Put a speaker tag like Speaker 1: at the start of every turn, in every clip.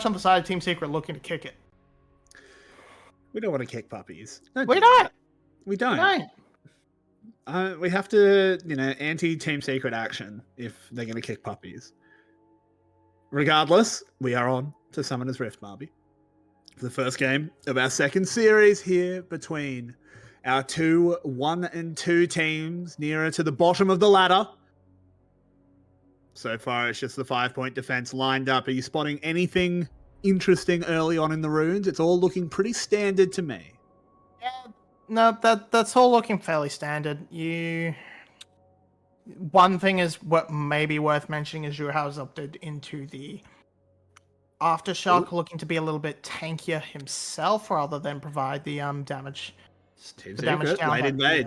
Speaker 1: on the side of Team Secret looking to kick it.
Speaker 2: We don't want to kick puppies.
Speaker 1: We don't.
Speaker 2: We don't. We have to, anti-Team Secret action if they're going to kick puppies. Regardless, we are on to Summoner's Rift, Marby. For the first game of our second series here between our 1 and 2 teams nearer to the bottom of the ladder. So far, it's just the 5-point defense lined up. Are you spotting anything interesting early on in the runes? It's all looking pretty standard to me.
Speaker 1: Yeah, no, that's all looking fairly standard. One thing is what may be worth mentioning is Zhuhao's opted into the Aftershock, looking to be a little bit tankier himself rather than provide the damage.
Speaker 2: Team Secret, late invade.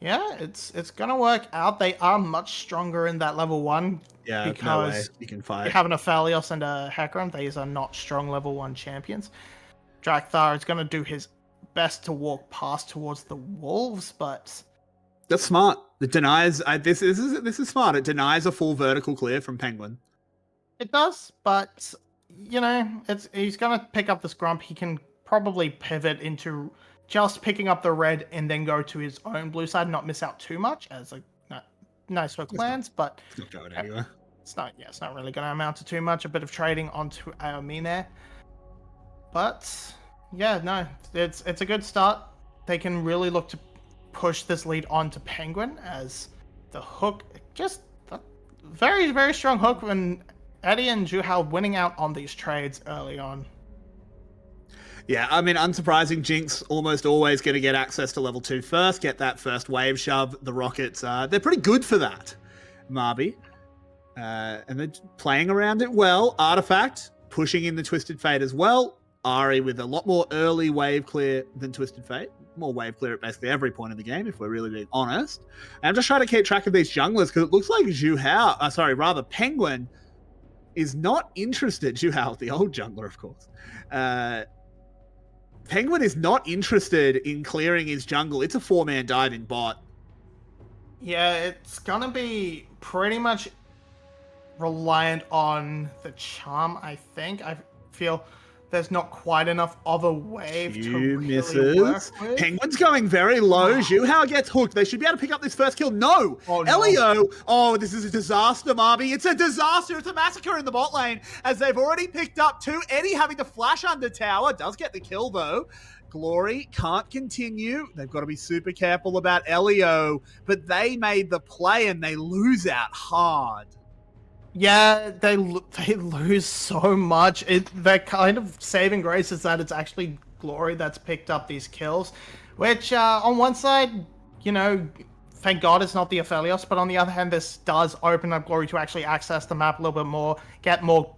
Speaker 1: Yeah, it's gonna work out. They are much stronger in that level 1.
Speaker 2: Yeah,
Speaker 1: because
Speaker 2: no way you can fight.
Speaker 1: You have an Aphelios and a Hecarim. These are not strong level 1 champions. Drakthar is gonna do his best to walk past towards the wolves, but
Speaker 2: that's smart. It denies. This is smart. It denies a full vertical clear from Penguin.
Speaker 1: It does, but he's gonna pick up this Grump. He can probably pivot into just picking up the red and then go to his own blue side, not miss out too much as a nice hook lands. But
Speaker 2: it's not going anywhere.
Speaker 1: It's not really going to amount to too much. A bit of trading onto Aomi there, but yeah, no, it's a good start. They can really look to push this lead onto Penguin as the hook, just a very, very strong hook when Eddie and Zhuhao winning out on these trades early on.
Speaker 2: Yeah, I mean, unsurprising, Jinx almost always going to get access to level 2 first, get that first wave shove. The Rockets, they're pretty good for that, Marby. And they're playing around it well. Artifact, pushing in the Twisted Fate as well. Ari with a lot more early wave clear than Twisted Fate. More wave clear at basically every point in the game, if we're really being honest. And I'm just trying to keep track of these junglers, because it looks like Penguin is not interested. Zhuhao, the old jungler, of course. Penguin is not interested in clearing his jungle. It's a 4-man dive in bot.
Speaker 1: Yeah, it's gonna be pretty much reliant on the charm, I think. I feel there's not quite enough of a wave to really work with.
Speaker 2: Penguin's going very low. Zhuhao gets hooked. They should be able to pick up this first kill. No! Elio! Oh, this is a disaster, Marby. It's a disaster. It's a massacre in the bot lane as they've already picked up 2. Eddie having to flash under tower. Does get the kill, though. Glory can't continue. They've got to be super careful about Elio. But they made the play and they lose out hard.
Speaker 1: Yeah, they lose so much. Their kind of saving grace is that it's actually Glory that's picked up these kills, which on one side, thank God it's not the Aphelios, but on the other hand, this does open up Glory to actually access the map a little bit more, get more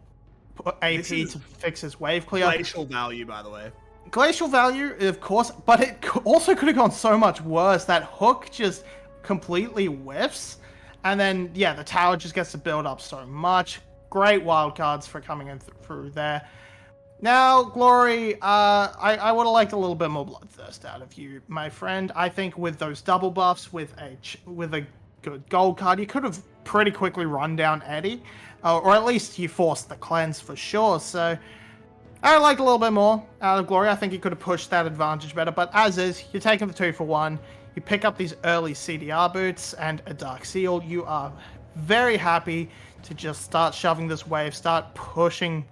Speaker 1: AP to fix his wave clear.
Speaker 2: Glacial value, by the way.
Speaker 1: Glacial value, of course, but it also could have gone so much worse. That hook just completely whiffs. And then, yeah, the tower just gets to build up so much. Great wildcards for coming in through there. Now, Glory, I would have liked a little bit more bloodthirst out of you, my friend. I think with those double buffs, with a good gold card, you could have pretty quickly run down Eddie. Or at least you forced the cleanse for sure. So I like a little bit more out of Glory. I think you could have pushed that advantage better. But as is, you're taking the 2-for-1. You pick up these early CDR boots and a Dark Seal. You are very happy to just start shoving this wave, start pushing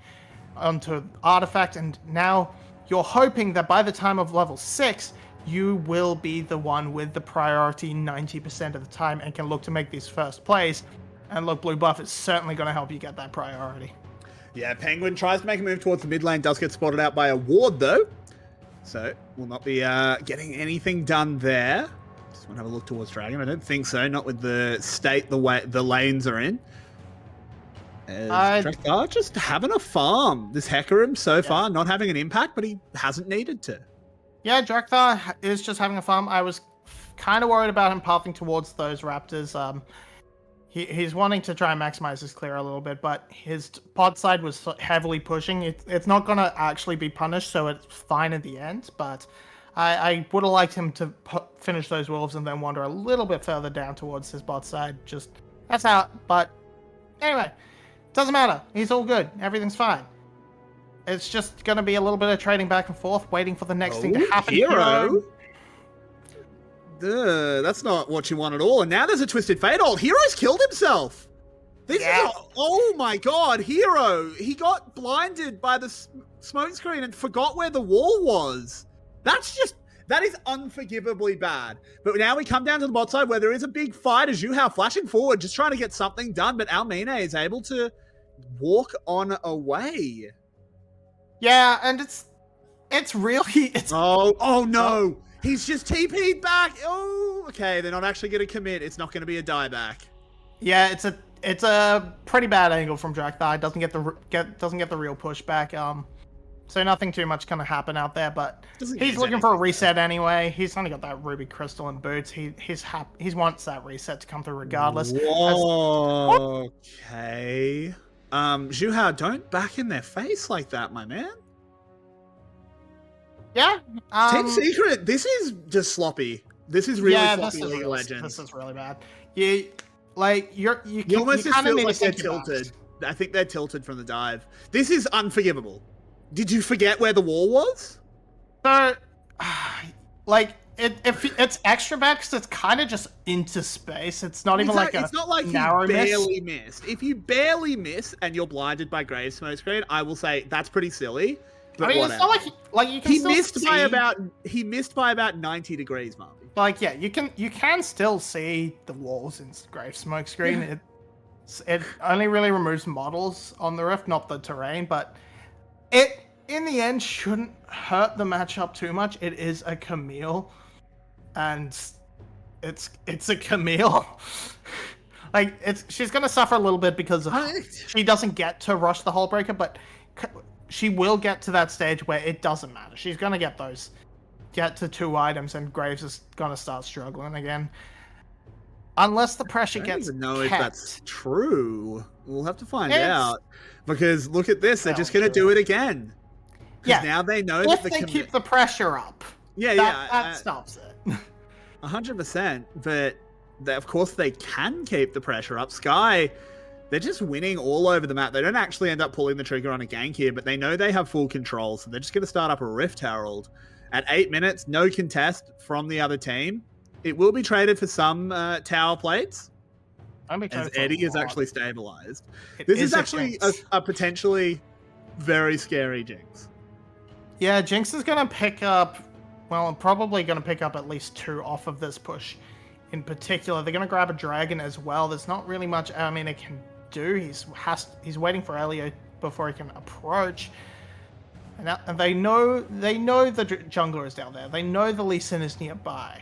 Speaker 1: onto Artifact, and now you're hoping that by the time of level 6, you will be the one with the priority 90% of the time and can look to make these first plays. And look, Blue Buff is certainly going to help you get that priority.
Speaker 2: Yeah, Penguin tries to make a move towards the mid lane, does get spotted out by a ward though. So, will not be getting anything done there. Just want to have a look towards Dragon. I don't think so. Not with the state the way the lanes are in. Drakthar just having a farm. This Hecarim so far not having an impact, but he hasn't needed to.
Speaker 1: Yeah, Drakthar is just having a farm. I was kind of worried about him pathing towards those Raptors. He's wanting to try and maximize his clear a little bit, but his pod side was heavily pushing. It's not going to actually be punished, so it's fine in the end. But I would have liked him to finish those wolves and then wander a little bit further down towards his bot side. Just that's out. But anyway, doesn't matter. He's all good. Everything's fine. it's just going to be a little bit of trading back and forth, waiting for the next thing to happen.
Speaker 2: Hero? That's not what you want at all. And now there's a Twisted Fate ult. Hero's killed himself. This is oh my god, Hero. He got blinded by the smoke screen and forgot where the wall was. That is unforgivably bad. But now we come down to the bot side where there is a big fight as Zhuhao flashing forward, just trying to get something done. But Almine is able to walk on away.
Speaker 1: Yeah, and it's really...
Speaker 2: Oh no. He's just TP'd back. Oh, okay. They're not actually going to commit. It's not going to be a dieback.
Speaker 1: Yeah, it's a pretty bad angle from Jack Thigh. Doesn't get the real pushback. So nothing too much going to happen out there. But he's looking for a reset anyway. He's only got that ruby crystal and boots. He wants that reset to come through regardless.
Speaker 2: Whoa, okay. Zhuhao, don't back in their face like that, my man.
Speaker 1: Yeah.
Speaker 2: Team Secret, this is just sloppy. This is really sloppy League of Legends.
Speaker 1: This is really bad. You
Speaker 2: almost just feel like they're tilted. I think they're tilted from the dive. This is unforgivable. Did you forget where the wall was?
Speaker 1: So, if it's extra back, because it's kind of just into space. It's not even
Speaker 2: it's not like
Speaker 1: narrow
Speaker 2: you barely missed. If you barely miss and you're blinded by Grave Smoke Screen, I will say that's pretty silly. But
Speaker 1: it's not like you can
Speaker 2: he
Speaker 1: still
Speaker 2: missed
Speaker 1: see...
Speaker 2: he missed by about 90 degrees, Marvin.
Speaker 1: Like, yeah, you can still see the walls in Grave Smoke Screen. Yeah. It only really removes models on the rift, not the terrain, but it in the end shouldn't hurt the matchup too much. It is a Camille, and it's a Camille. She's gonna suffer a little bit because she doesn't get to rush the Hull Breaker, but she will get to that stage where it doesn't matter. She's gonna get to 2 items, and Graves is gonna start struggling again. Unless the pressure gets
Speaker 2: kept. I don't even know if that's true. We'll have to find out. Because look at this, they're just gonna do it again. Yeah. Now they know
Speaker 1: if they keep the pressure up. That stops it.
Speaker 2: 100%. But of course they can keep the pressure up. Sky, they're just winning all over the map. They don't actually end up pulling the trigger on a gank here, but they know they have full control, so they're just going to start up a Rift Herald. At 8 minutes, no contest from the other team. It will be traded for some tower plates, as Eddie is actually stabilized. This is actually a potentially very scary Jinx.
Speaker 1: Yeah, Jinx is going to pick up, probably going to pick up at least 2 off of this push. In particular, they're going to grab a dragon as well. There's not really much it can do. He's waiting for Elio before he can approach. And they know the jungler is down there. They know the Lee Sin is nearby.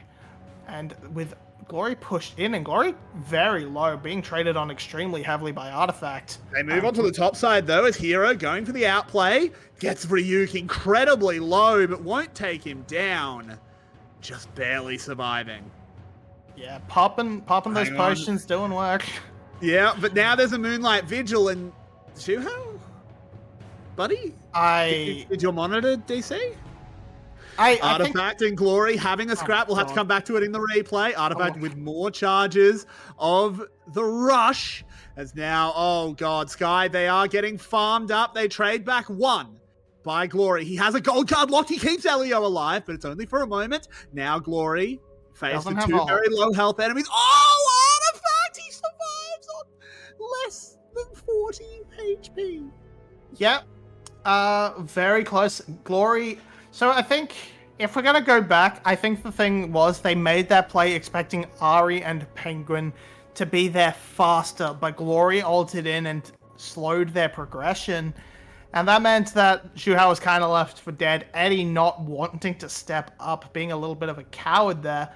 Speaker 1: And with Glory pushed in, and Glory very low, being traded on extremely heavily by Artifact.
Speaker 2: They move on to the top side though, as Hero going for the outplay. Gets Ryuk incredibly low, but won't take him down. Just barely surviving.
Speaker 1: Yeah, popping those potions, doing work.
Speaker 2: Yeah, but now there's a Moonlight Vigil, and Zhuhao? Buddy? Did your monitor DC? Artifact and Glory having a scrap. We'll have to come back to it in the replay. Artifact with more charges of the rush. As now, oh god, Sky, they are getting farmed up. They trade back 1 by Glory. He has a gold card locked. He keeps Elio alive, but it's only for a moment. Now Glory faced 2 very low health enemies. Oh, Artifact! He survives on less than 40 HP.
Speaker 1: Yep. Very close. Glory... So I think if we're going to go back, I think the thing was they made that play expecting Ari and Penguin to be there faster, but Glory ulted in and slowed their progression. And that meant that Zhuhao was kind of left for dead. Eddie not wanting to step up, being a little bit of a coward there.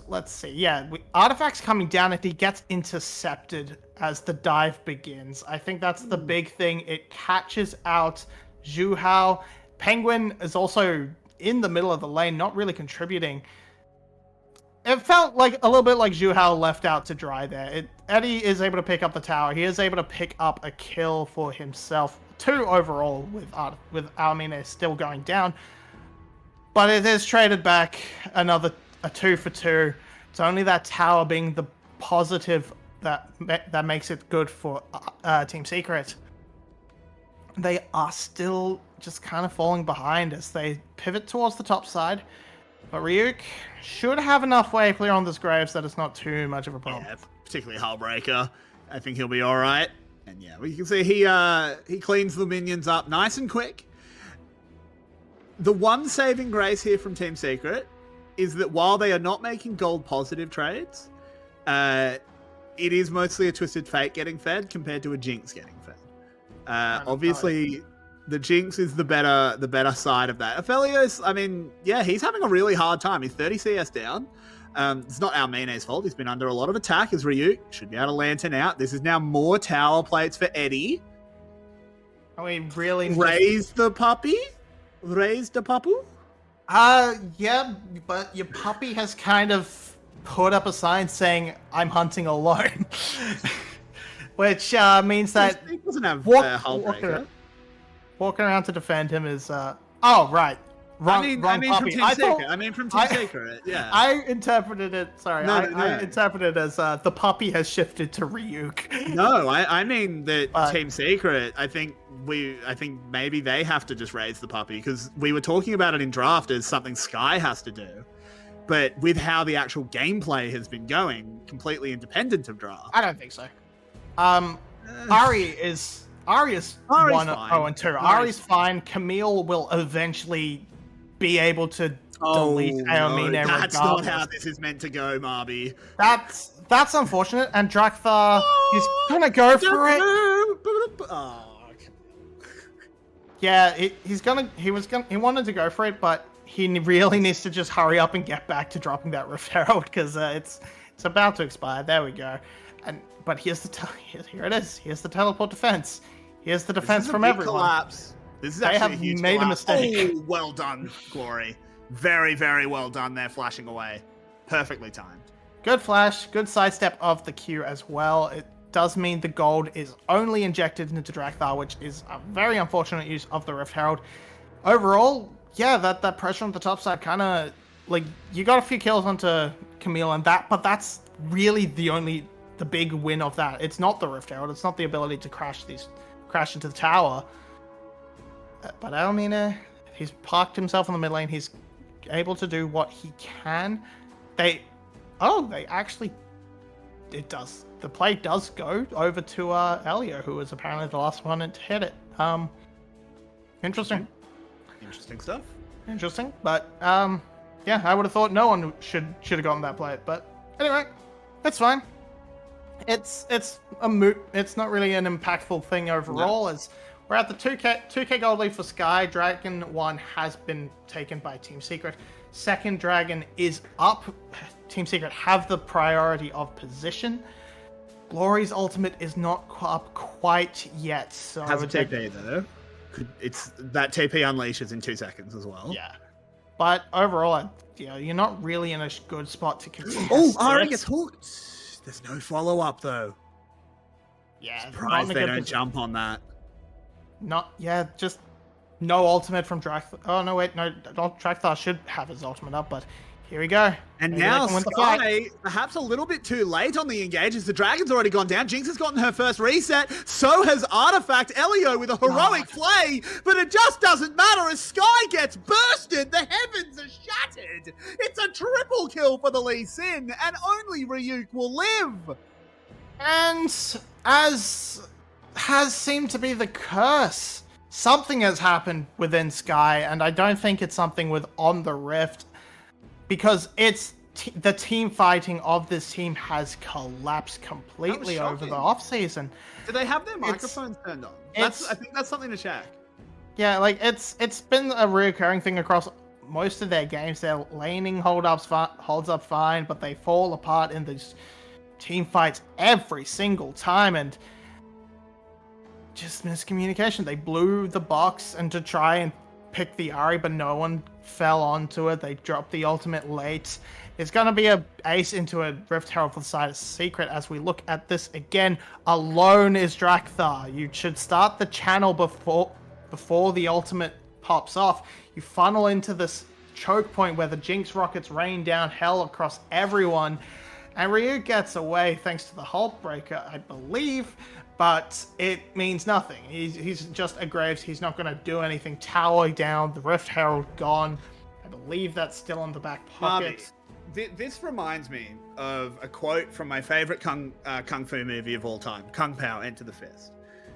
Speaker 1: Let's see. Artifact's coming down and he gets intercepted as the dive begins. I think that's the big thing. It catches out Zhuhao. Penguin is also in the middle of the lane, not really contributing. It felt like a little bit like Zhuhao left out to dry there. Eddie is able to pick up the tower. He is able to pick up a kill for himself. 2 overall with Almine still going down. But it is traded back a 2 for 2. It's only that tower being the positive that makes it good for Team Secret. they are still just kind of falling behind as they pivot towards the top side. But Ryuk should have enough wave clear on this Graves that it's not too much of a problem.
Speaker 2: Yeah, particularly Hullbreaker. I think he'll be all right. And yeah, we can see he cleans the minions up nice and quick. The one saving grace here from Team Secret is that while they are not making gold positive trades, it is mostly a Twisted Fate getting fed compared to a Jinx getting fed. Obviously, the Jinx is the better side of that. Aphelios, I mean, yeah, he's having a really hard time. He's 30 CS down. It's not Almine's fault. He's been under a lot of attack as Ryuk. Should be able to lantern out. This is now more tower plates for Eddie.
Speaker 1: Are we really...
Speaker 2: Raise the puppy? Raise the papu?
Speaker 1: Yeah, but your puppy has kind of put up a sign saying, "I'm hunting alone." Which means that
Speaker 2: He doesn't have
Speaker 1: walking around to defend him is... Oh, right. Wrong puppy.
Speaker 2: I mean from Team Secret, yeah.
Speaker 1: I interpreted it... Sorry,
Speaker 2: No.
Speaker 1: I interpreted it as the puppy has shifted to Ryuk.
Speaker 2: No, I mean that Team Secret, I think maybe they have to just raise the puppy, because we were talking about it in draft as something Sky has to do. But with how the actual gameplay has been going, completely independent of draft.
Speaker 1: I don't think so. Ari is 1-0-2. Ari's fine. Camille will eventually be able to delete Aomine regardless.
Speaker 2: That's not how this is meant to go, Marby.
Speaker 1: That's unfortunate. And Drakthar, he's gonna go for it. Yeah, he wanted to go for it, but he really needs to just hurry up and get back to dropping that Rift Herald, because it's about to expire. There we go. But here it is. Here's the teleport defense. Here's the defense from everyone.
Speaker 2: Collapse. This is actually a huge
Speaker 1: made
Speaker 2: collapse.
Speaker 1: a mistake.
Speaker 2: Oh, well done, Glory. Very, very well done there, flashing away. Perfectly timed.
Speaker 1: Good flash, good sidestep of the Q as well. It does mean the gold is only injected into Drakthar, which is a very unfortunate use of the Rift Herald. Overall, yeah, that pressure on the top side kind of, like, you got a few kills onto Camille and that, but that's really the big win of that. It's not the Rift Herald, it's not the ability to crash into the tower. But Almina, he's parked himself in the mid lane. He's able to do what he can. The play does go over to Elio, who was apparently the last one to hit it. Interesting
Speaker 2: stuff.
Speaker 1: Interesting, but yeah, I would have thought no one should have gotten that play. But anyway, that's fine. It's a moot. It's not really an impactful thing overall. As we're at the 2K gold lead for Sky. Dragon 1 has been taken by Team Secret. Second Dragon is up. Team Secret have the priority of position. Glory's ultimate is not up quite yet. So
Speaker 2: has a TP though. It's that TP unleashes in 2 seconds as well.
Speaker 1: Yeah, but overall, you're not really in a good spot to contest.
Speaker 2: Oh, Ari gets hooked. There's no follow up though.
Speaker 1: Yeah,
Speaker 2: surprised they don't jump on that.
Speaker 1: Just no ultimate from Drakthar. Oh no, wait, no, Drakthar should have his ultimate up, but here we go.
Speaker 2: And maybe now Sky, perhaps a little bit too late on the engage as the Dragon's already gone down. Jinx has gotten her first reset. So has Artifact. Elio with a heroic play, but it just doesn't matter as Sky gets bursted. The heavens are shattered. It's a triple kill for the Lee Sin, and only Ryuk will live.
Speaker 1: And as has seemed to be the curse, something has happened within Sky, and I don't think it's something with On the Rift, because it's the team fighting of this team has collapsed completely over the off season.
Speaker 2: Do they have their microphones turned on? I think that's something to check.
Speaker 1: Yeah, like it's been a reoccurring thing across most of their games. Their laning holds up fine, but they fall apart in these team fights every single time, and just miscommunication. They blew the box and to try and pick the Ari, but no one fell onto it. They dropped the ultimate late. It's going to be a ace into a Rift Herald for the side of Secret. As we look at this again, alone is Drakthar. You should start the channel before the ultimate pops off. You funnel into this choke point where the Jinx rockets rain down hell across everyone, and Ryu gets away thanks to the Hulk Breaker, I believe. but it means nothing. He's just a Graves. He's not going to do anything. Tower down, the Rift Herald gone. I believe that's still on the back pocket.
Speaker 2: This reminds me of a quote from my favorite kung fu movie of all time, Kung Pao, Enter the Fist.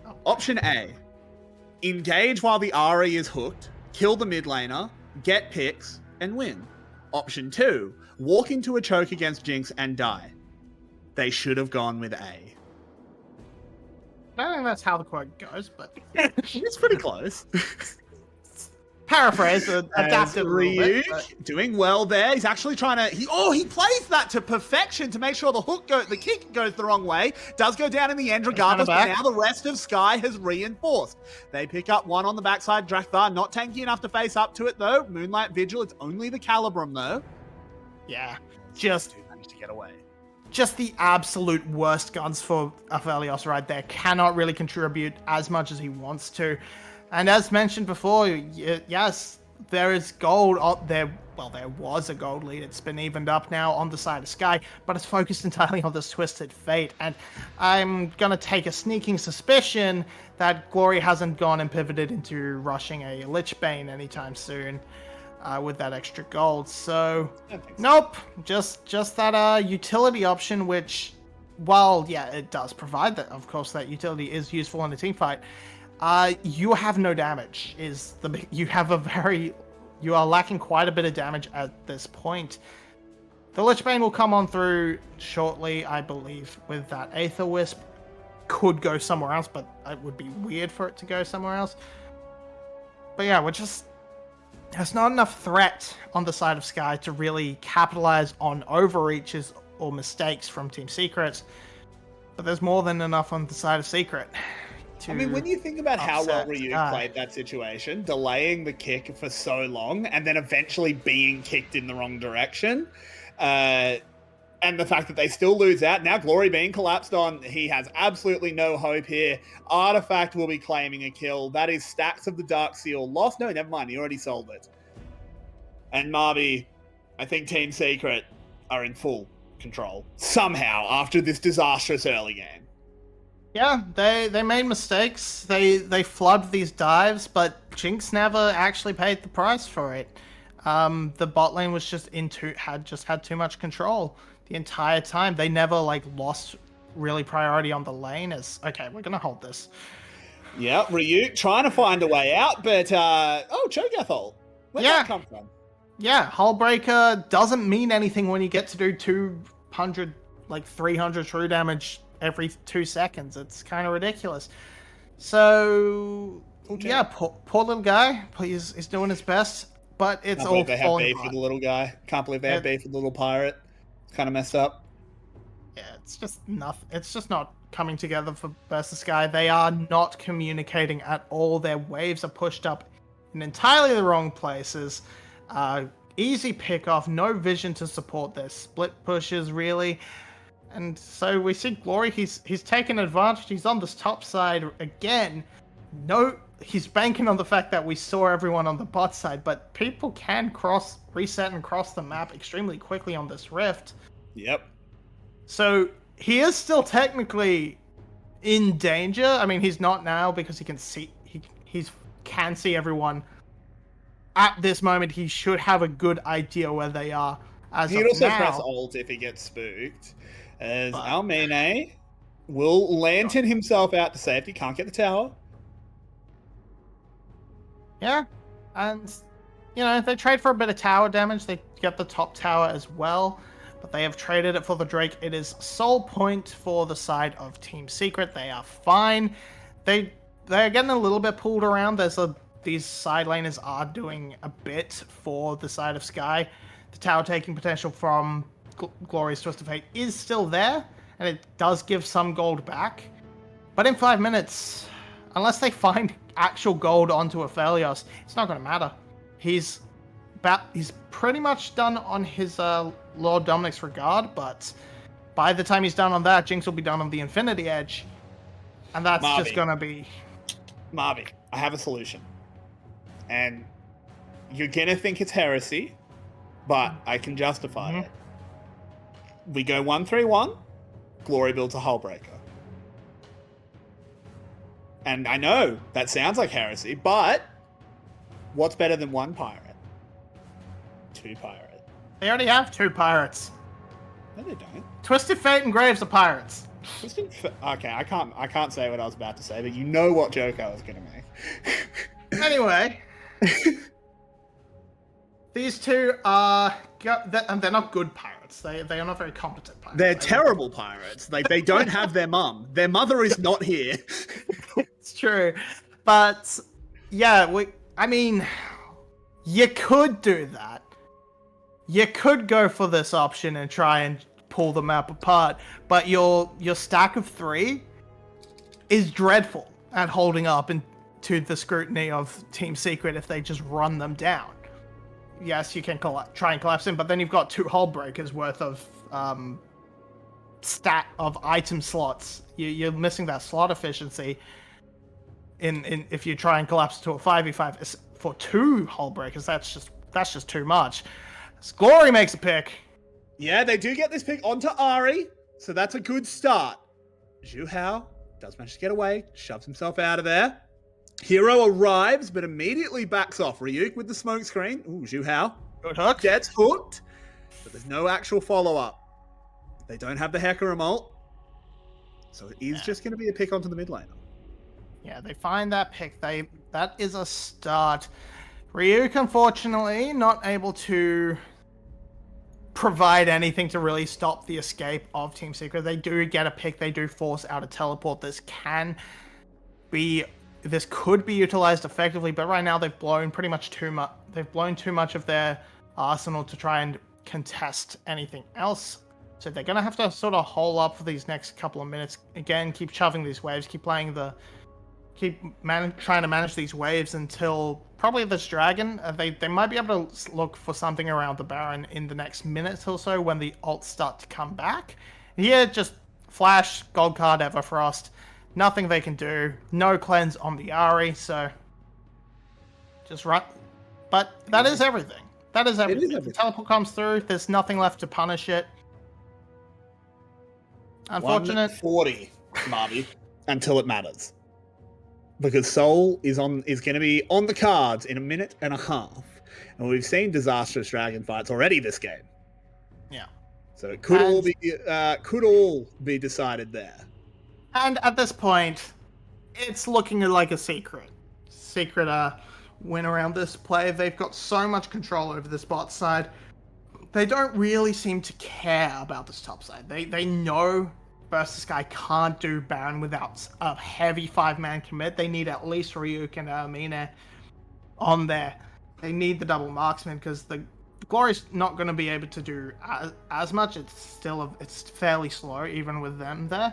Speaker 1: Oh.
Speaker 2: Option A, engage while the RE is hooked, kill the mid laner, get picks, and win. Option 2, walk into a choke against Jinx and die. They should have gone with A.
Speaker 1: I don't think that's how the quote goes, but
Speaker 2: It's pretty close.
Speaker 1: paraphrase, adapted a little bit. But...
Speaker 2: doing well there. He's actually trying to. He plays that to perfection to make sure the kick goes the wrong way. Does go down in the end regardless. But now the rest of Sky has reinforced. They pick up one on the backside. Drakthar not tanky enough to face up to it though. Moonlight Vigil. It's only the Calibrum though.
Speaker 1: Yeah, just
Speaker 2: managed to get away.
Speaker 1: Just the absolute worst guns for Aphelios right there. Cannot really contribute as much as he wants to. And as mentioned before, yes, there is gold there. Well, there was a gold lead. It's been evened up now on the side of Sky, but it's focused entirely on this Twisted Fate. And I'm going to take a sneaking suspicion that Glory hasn't gone and pivoted into rushing a Lich Bane anytime soon. With that extra gold, so nope, just that utility option, which, while yeah, it does provide that, of course, that utility is useful in a team fight. You have no damage. You are lacking quite a bit of damage at this point. The Lich Bane will come on through shortly, I believe, with that Aether Wisp. Could go somewhere else, but it would be weird for it to go somewhere else. But yeah, there's not enough threat on the side of Sky to really capitalize on overreaches or mistakes from Team Secret, but there's more than enough on the side of Secret.
Speaker 2: I mean, when you think about how well Ryuk played that situation, delaying the kick for so long and then eventually being kicked in the wrong direction, and the fact that they still lose out. Now Glory being collapsed on, he has absolutely no hope here. Artifact will be claiming a kill. That is stacks of the Dark Seal lost. No, never mind. He already sold it. And Marby, I think Team Secret are in full control somehow after this disastrous early game.
Speaker 1: Yeah, they made mistakes. They flubbed these dives, but Jinx never actually paid the price for it. The bot lane was just had too much control the entire time. They never lost really priority on the lane as, okay, we're gonna hold this.
Speaker 2: Yeah, Ryuk trying to find a way out, but Cho'Gath. Where'd that come from?
Speaker 1: Yeah, Hullbreaker doesn't mean anything when you get to do 200, 300 true damage every 2 seconds. It's kind of ridiculous. So yeah, poor little guy. He's doing his best, but it's all
Speaker 2: they have beef with the little guy. Can't believe they have beef with the little pirate. It's kind of messed up.
Speaker 1: Yeah, it's just nothing. It's just not coming together for versus Sky. They are not communicating at all. Their waves are pushed up in entirely the wrong places. Easy pick off, no vision to support their split pushes really. And so we see Glory, he's taken advantage. He's on this top side again. He's banking on the fact that we saw everyone on the bot side, but people can reset and cross the map extremely quickly on this rift.
Speaker 2: Yep.
Speaker 1: So he is still technically in danger. I mean, he's not now because he can see can see everyone. At this moment, he should have a good idea where they are.
Speaker 2: He'd also press ult if he gets spooked. As Almene will lantern himself out to safety. Can't get the tower.
Speaker 1: Yeah, and they trade for a bit of tower damage. They get the top tower as well, but they have traded it for the Drake. It is soul point for the side of Team Secret. They are fine. They're getting a little bit pulled around. These side laners are doing a bit for the side of Sky. The tower taking potential from Glory's Twist of Fate is still there, and it does give some gold back. But in 5 minutes, unless they find actual gold onto Aphelios, it's not going to matter. He's pretty much done on his Lord Dominic's regard, but by the time he's done on that, Jinx will be done on the Infinity Edge, and that's just going to be...
Speaker 2: Marby, I have a solution. And you're going to think it's heresy, but I can justify it. We go 1-3-1, Glory builds a Hullbreaker. And I know that sounds like heresy, but what's better than one pirate? Two pirate.
Speaker 1: They already have 2 pirates.
Speaker 2: No, they don't.
Speaker 1: Twisted Fate and Graves are pirates.
Speaker 2: Okay, I can't say what I was about to say, but you know what joke I was going to make.
Speaker 1: Anyway, these 2 are, and they're not good pirates. They are not very competent pirates.
Speaker 2: They're terrible pirates. Like, they don't have their mum. Their mother is not here.
Speaker 1: It's true, but yeah, I mean, you could do that. You could go for this option and try and pull the map apart, but your stack of 3 is dreadful at holding up to the scrutiny of Team Secret if they just run them down. Yes, you can try and collapse them, but then you've got 2 hull breakers worth of stat of item slots. You're missing that slot efficiency in if you try and collapse to a 5v5 for 2 hull breakers. That's just too much. Glory makes a pick.
Speaker 2: Yeah, they do get this pick onto Ari, so that's a good start. Zhu Hao does manage to get away, shoves himself out of there. Hero arrives, but immediately backs off. Ryuk with the smoke screen. Ooh, Zhu Hao.
Speaker 1: Good hook.
Speaker 2: Gets hooked, but there's no actual follow-up. They don't have the Hecarim ult, so it is just going to be a pick onto the mid laner.
Speaker 1: Yeah, they find that pick. That is a start. Ryuk, unfortunately, not able to provide anything to really stop the escape of Team Secret. They do get a pick. They do force out a teleport. This could be utilized effectively, but right now they've blown pretty much too much. They've blown too much of their arsenal to try and contest anything else. So they're gonna have to sort of hole up for these next couple of minutes. Again, keep shoving these waves, trying to manage these waves until probably this dragon. They might be able to look for something around the Baron in the next minute or so when the ults start to come back. Here, just flash, gold card, Everfrost. Nothing they can do. No cleanse on the Ari, so just run. But that is everything. That is everything. If the teleport comes through, there's nothing left to punish it. Unfortunate.
Speaker 2: 140, Marby, until it matters. Because Soul is going to be on the cards in a minute and a half. And we've seen disastrous dragon fights already this game.
Speaker 1: Yeah.
Speaker 2: So it could all be decided there.
Speaker 1: And at this point, it's looking like a secret win around this play. They've got so much control over this bot side. They don't really seem to care about this top side. They know Versus Sky can't do Baron without a heavy 5-man commit. They need at least Ryuk and Amina on there. They need the double marksman because the Glory's not going to be able to do as much. It's fairly slow even with them there.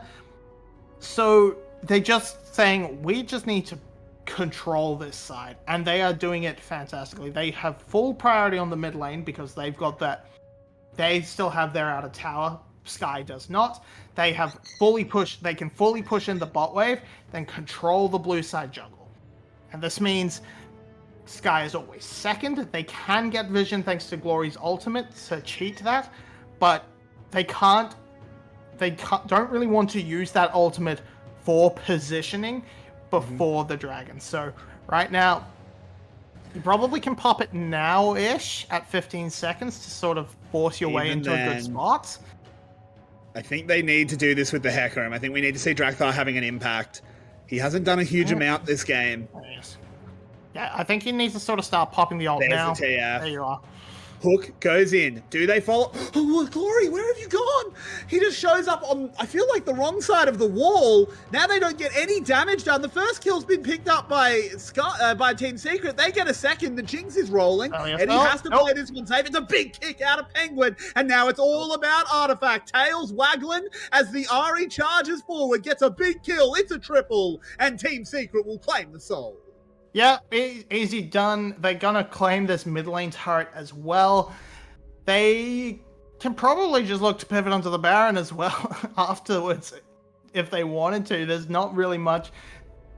Speaker 1: So they're just saying, we just need to control this side. And they are doing it fantastically. They have full priority on the mid lane because they've got that. They still have their outer tower. Sky does not. They can fully push in the bot wave, then control the blue side jungle. And this means Sky is always second. They can get vision thanks to Glory's ultimate to cheat that, but they don't really want to use that ultimate for positioning before the dragon. So right now, you probably can pop it now-ish at 15 seconds to sort of force your way into a good spot.
Speaker 2: I think they need to do this with the Hecarim. I think we need to see Drakthar having an impact. He hasn't done a huge amount this game.
Speaker 1: Yes. Yeah, I think he needs to sort of start popping the ult now.
Speaker 2: The TF.
Speaker 1: There you are.
Speaker 2: Hook goes in. Do they follow? Oh, Glory, where have you gone? He just shows up on, I feel like, the wrong side of the wall. Now they don't get any damage done. The first kill's been picked up by Team Secret. They get a second. The Jinx is rolling. And he has to play this one safe. It's a big kick out of Penguin. And now it's all about Artifact. Tails waggling as the Ari charges forward. Gets a big kill. It's a triple. And Team Secret will claim the soul.
Speaker 1: Yeah, easy done. They're gonna claim this mid lane turret as well. They can probably just look to pivot onto the Baron as well afterwards if they wanted to. There's not really much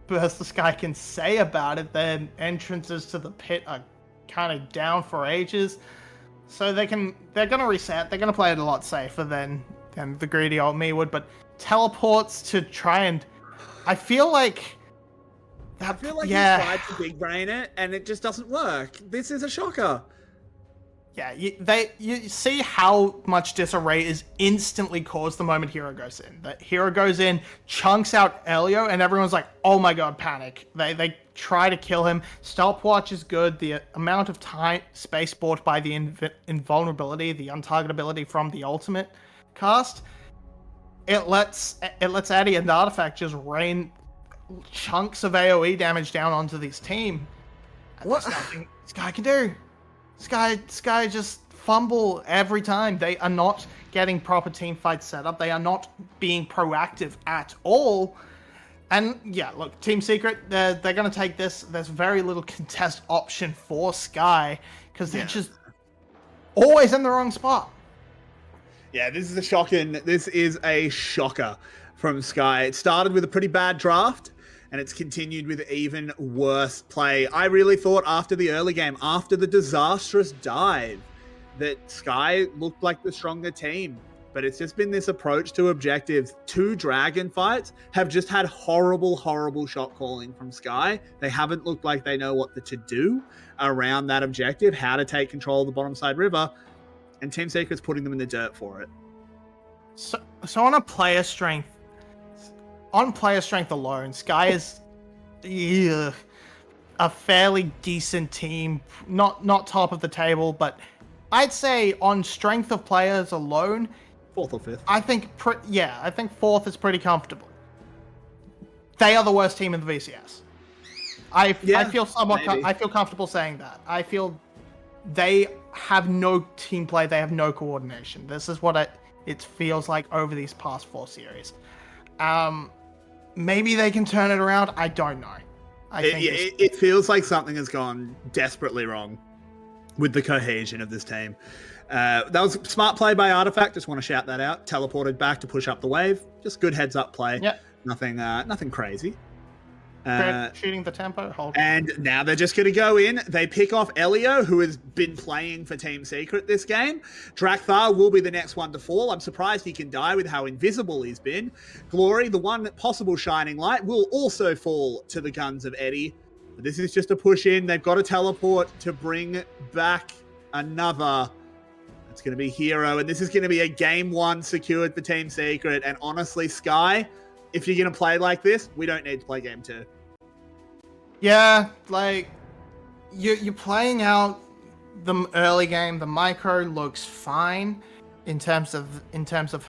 Speaker 1: Burst the Sky can say about it. Their entrances to the pit are kind of down for ages. So they're gonna reset. They're gonna play it a lot safer than the greedy old me would, but teleports to try and I feel like
Speaker 2: I feel like
Speaker 1: yeah.
Speaker 2: he tried to big brain it, and it just doesn't work. This is a shocker.
Speaker 1: Yeah, you see how much disarray is instantly caused the moment Hero goes in. That Hero goes in, chunks out Elio, and everyone's like, "Oh my god, panic!" They try to kill him. Stopwatch is good. The amount of time space bought by the invulnerability, the untargetability from the ultimate cast, it lets Eddie and the Artifact just rain chunks of AOE damage down onto this team. And
Speaker 2: What?
Speaker 1: there's nothing this guy can do. Sky just fumble every time. They are not getting proper team fights set up. They are not being proactive at all. And yeah, look, Team Secret, they're going to take this. There's very little contest option for Sky because they're just always in the wrong spot.
Speaker 2: Yeah, this is a shocker from Sky. It started with a pretty bad draft, and it's continued with even worse play. I really thought after the early game, after the disastrous dive, that Sky looked like the stronger team. But it's just been this approach to objectives. 2 Dragon fights have just had horrible, horrible shot calling from Sky. They haven't looked like they know what to do around that objective, how to take control of the bottom side river, and Team Secret's putting them in the dirt for it.
Speaker 1: So on player strength alone, Sky is a fairly decent team. Not top of the table, but I'd say on strength of players alone,
Speaker 2: 4th or 5th.
Speaker 1: I think 4th is pretty comfortable. They are the worst team in the VCS. I feel comfortable saying that. I feel they have no team play. They have no coordination. This is what it feels like over these past 4 series. Maybe they can turn it around. I don't know.
Speaker 2: It feels like something has gone desperately wrong with the cohesion of this team. That was smart play by Artifact. Just want to shout that out. Teleported back to push up the wave. Just good heads up play.
Speaker 1: Yep.
Speaker 2: Nothing crazy.
Speaker 1: Shooting the tempo.
Speaker 2: And now they're just going to go in. They pick off Elio, who has been playing for Team Secret this game. Drakthar will be the next one to fall. I'm surprised he can die with how invisible he's been. Glory, the one possible shining light, will also fall to the guns of Eddie. But this is just a push in. They've got to teleport to bring back another. It's going to be Hero, and this is going to be a game 1 secured for Team Secret. And honestly, Sky, if you're going to play like this, we don't need to play game 2.
Speaker 1: Yeah, like you're playing out the early game. The micro looks fine in terms of